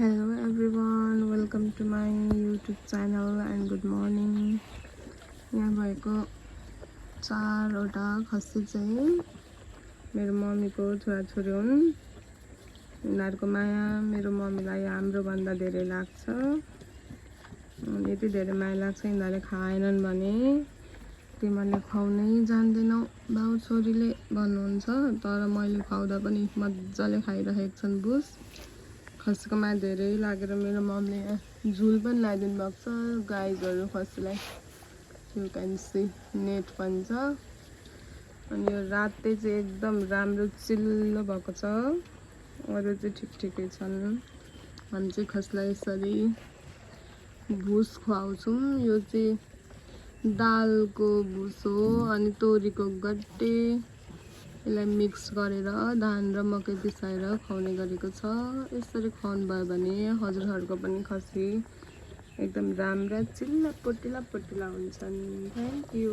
Hello everyone, welcome to my YouTube channel and good morning. यहाँ भएको चारवटा खसी चाहिँ मेरो मम्मीको छोराछोरी हुन्। उनीहरूको माया मेरो मम्मीलाई हाम्रो भन्दा धेरै लाग्छ। यति धेरै माया लाग्छ यिनीहरूले खाएनन् भने तिमीहरूले खुवाउनै जान्दैनौ बाउ छोरीले भन्नुहुन्छ। तर मैले खुवाउँदा पनि मजाले खाइरहेको छन् बुझ। खसीको माया धेरै लागेर मेरो मम्मीले झुल पनि लगाइदिनु भएको छ गाईहरू खसीलाई। यु क्यान सी नेट पनि छ। अनि यो रातै चाहिँ एकदम राम्रो चिल्लो भएको छ। अरू चाहिँ ठिकै छन्। हामी चाहिँ खसीलाई यसरी भुस खुवाउँछौँ। यो चाहिँ दालको भुस हो अनि तोरीको गट्टे यसलाई मिक्स गरेर धान र मकै पिसाएर खुवाउने गरेको छ। यसरी खुवाउनु भयो भने हजुरहरूको पनि खसी एकदम राम्रा चिल्ला पोटिला हुन्छन्। Thank you.